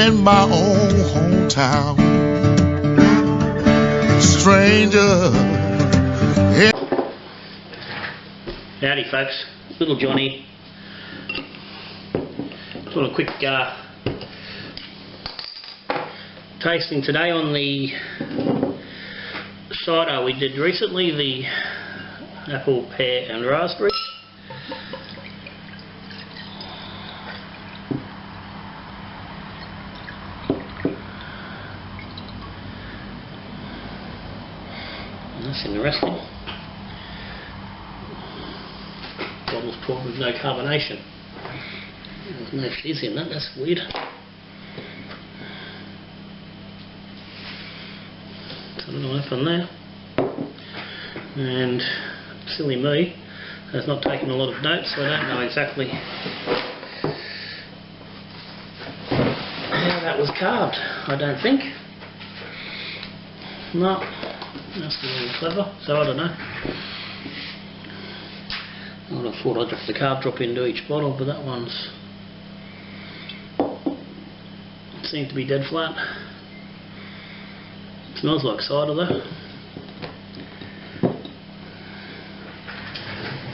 in my own hometown. Stranger. Howdy folks, Little Johnny. Doing a quick tasting today on the cider we did recently, the apple, pear and raspberry. That's interesting. Bottle's poured with no carbonation. There's no fizz in that, that's weird. Something will happen there. And silly me has not taken a lot of notes, so I don't know exactly how that was carved. I don't think. No, that's really clever, so I don't know. I would have thought I'd drop the carb drop into each bottle, but that one's seems to be dead flat. It smells like cider though.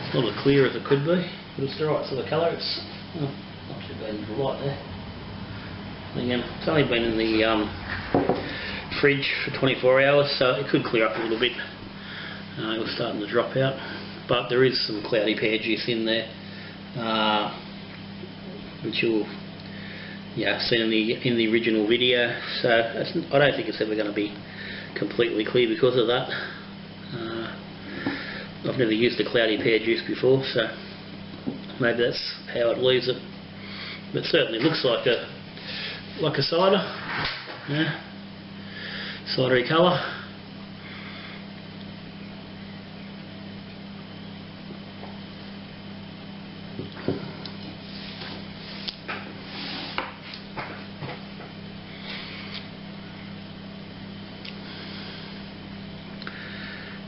It's not as clear as it could be, but it's the right sort of colour. It's not too bad in the light there. Again, it's only been in the fridge for 24 hours, so it could clear up a little bit. It was starting to drop out, but there is some cloudy pear juice in there, which you'll seen in the original video. So I don't think it's ever going to be completely clear because of that. I've never used a cloudy pear juice before, so maybe that's how it leaves it. But it certainly looks like a cider. Yeah, cidery colour.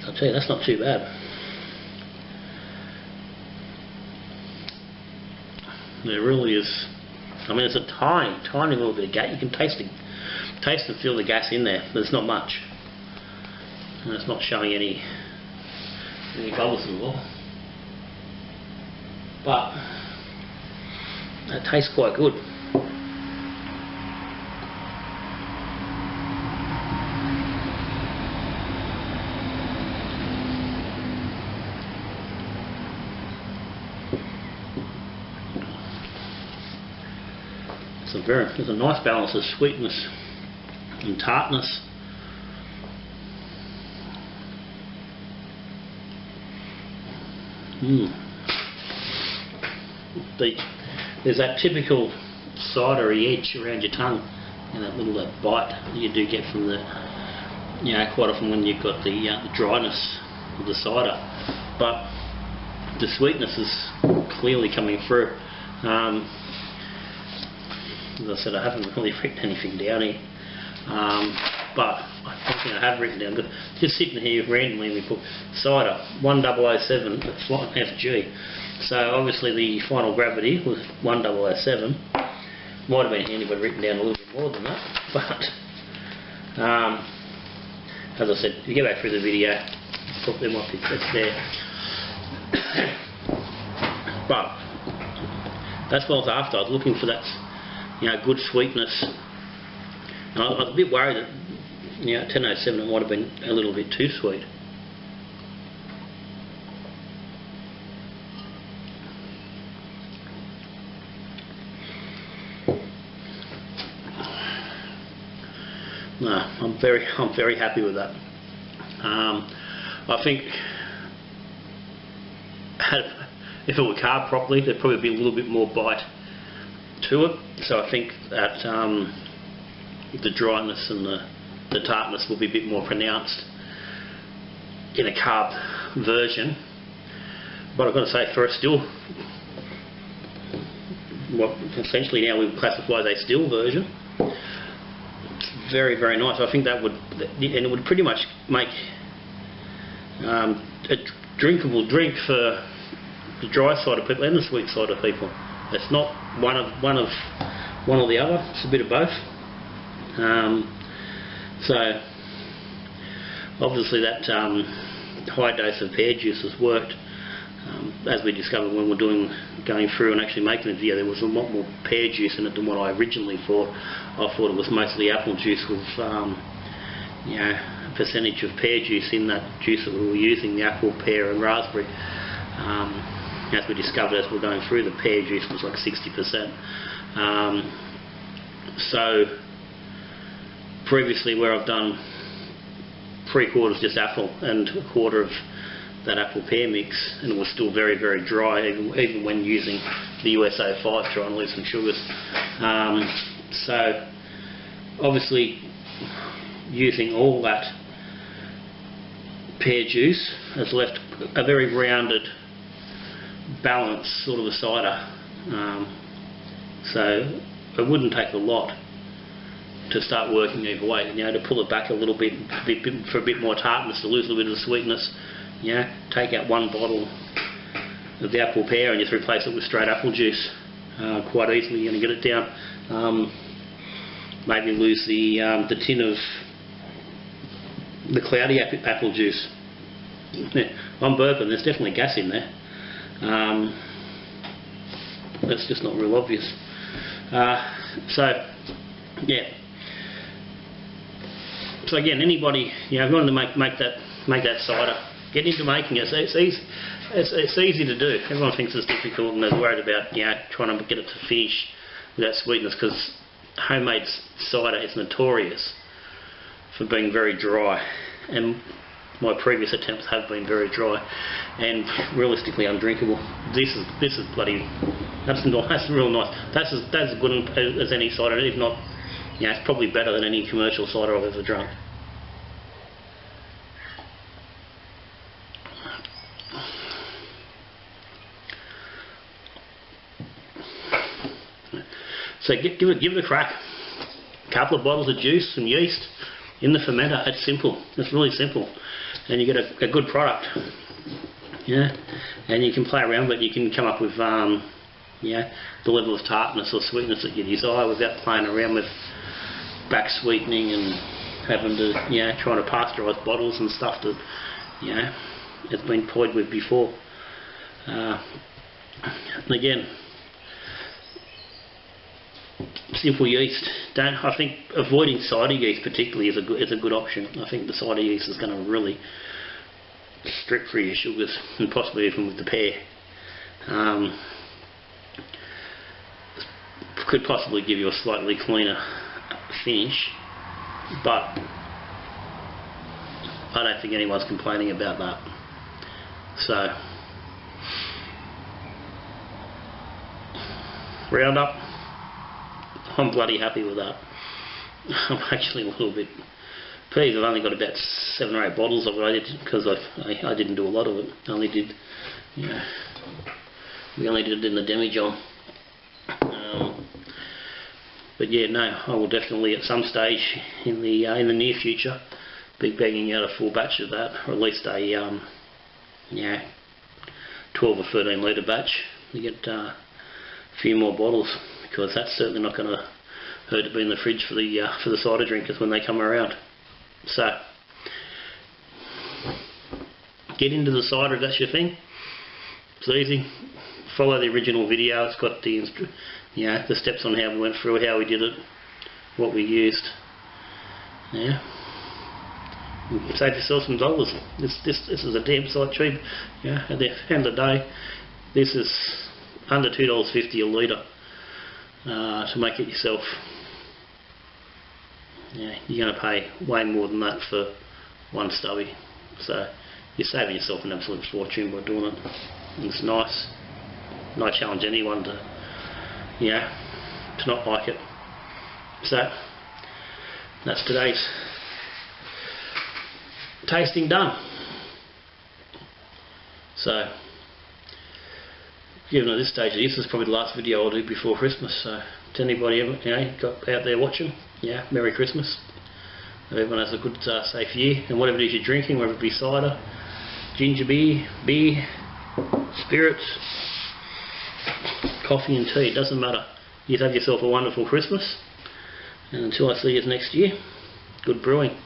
I'll tell you, that's not too bad. There really is. I mean, it's a tiny little bit of gas. You can taste and feel the gas in there. There's not much, and it's not showing any bubbles at all. But it tastes quite good. There's a nice balance of sweetness and tartness. There's that typical cidery edge around your tongue, and that little bite that you do get from the, quite often when you've got the dryness of the cider, but the sweetness is clearly coming through. As I said, I haven't really written anything down here, but I think I have written down, but just sitting here randomly we put cider 1007 flight FG, so obviously the final gravity was 1007. Might have been handy if I'd written down a little bit more than that, but as I said, if you go back through the video, there might be it's there. But that's what I was after. I was looking for that, good sweetness. And I was a bit worried that, 1007 it might have been a little bit too sweet. No, I'm very happy with that. I think if it were carved properly, there'd probably be a little bit more bite to it. So I think that the dryness and the tartness will be a bit more pronounced in a carved version. But I've got to say, for a still, what essentially now we would classify as a still version, it's very nice. I think that would, and it would pretty much make a drinkable drink for the dry side of people and the sweet side of people. It's not one or the other. It's a bit of both. So obviously that high dose of pear juice has worked. As we discovered when we're going through and actually making the video, there was a lot more pear juice in it than what I originally thought. I thought it was mostly apple juice with you know, a percentage of pear juice in that juice that we were using, the apple, pear and raspberry. As we discovered as we're going through, the pear juice was like 60%. So previously, where I've done 3/4 just apple and 1/4 of that apple pear mix, and it was still very, very dry, even when using the USO5 to try and lose some sugars. So obviously using all that pear juice has left a very rounded, balanced sort of a cider. So it wouldn't take a lot to start working either way, you know, to pull it back a little bit, for a bit more tartness, to lose a little bit of the sweetness. You know, take out 1 bottle of the apple pear and just replace it with straight apple juice quite easily. You're going to get it down. Maybe lose the tin of the cloudy apple juice. Yeah, I'm burping, there's definitely gas in there. That's just not real obvious. So yeah. So again, anybody, you know, if you want to make that cider, get into making it. It's easy to do. Everyone thinks it's difficult and they're worried about, you know, trying to get it to finish with that sweetness, because homemade cider is notorious for being very dry, and my previous attempts have been very dry and realistically undrinkable. This is bloody, that's real nice. That's as good as any cider, if not, you know, it's probably better than any commercial cider I've ever drunk. So give it a crack. A couple of bottles of juice, some yeast in the fermenter. It's simple. It's really simple, and you get a good product. Yeah, and you can play around with it. You can come up with yeah, the level of tartness or sweetness that you desire without playing around with back sweetening and having to, you know, trying to pasteurise bottles and stuff that, you know, it's been toyed with before. And again, simple yeast. I think avoiding cider yeast particularly is a good option. I think the cider yeast is going to really strip through your sugars, and possibly even with the pear. Could possibly give you a slightly cleaner finish, but I don't think anyone's complaining about that. So round up, I'm bloody happy with that. I'm actually a little bit pleased. I've only got about 7 or 8 bottles of it, because I didn't do a lot of it. I only did, you know, we only did it in the demijohn. But yeah, no, I will definitely at some stage in the near future be banging out a full batch of that, or at least a yeah, 12 or 13 litre batch to get a few more bottles, because that's certainly not going to hurt to be in the fridge for the cider drinkers when they come around. So get into the cider if that's your thing. It's easy. Follow the original video. It's got the the steps on how we went through, how we did it, what we used. Yeah, save yourself some dollars. This is a damn sight cheap. Yeah, at the end of the day, this is under $2.50 a litre to make it yourself. Yeah, you're going to pay way more than that for one stubby. So you're saving yourself an absolute fortune by doing it. And it's nice. And I challenge anyone to, you know, to not like it. So that's today's tasting done. So given at this stage, this is probably the last video I'll do before Christmas. So to anybody ever, you know, got out there watching, yeah, Merry Christmas. Hope everyone has a good, safe year, and whatever it is you're drinking, whether it be cider, ginger beer, spirits, coffee and tea, it doesn't matter. You have yourself a wonderful Christmas. And until I see you next year, good brewing.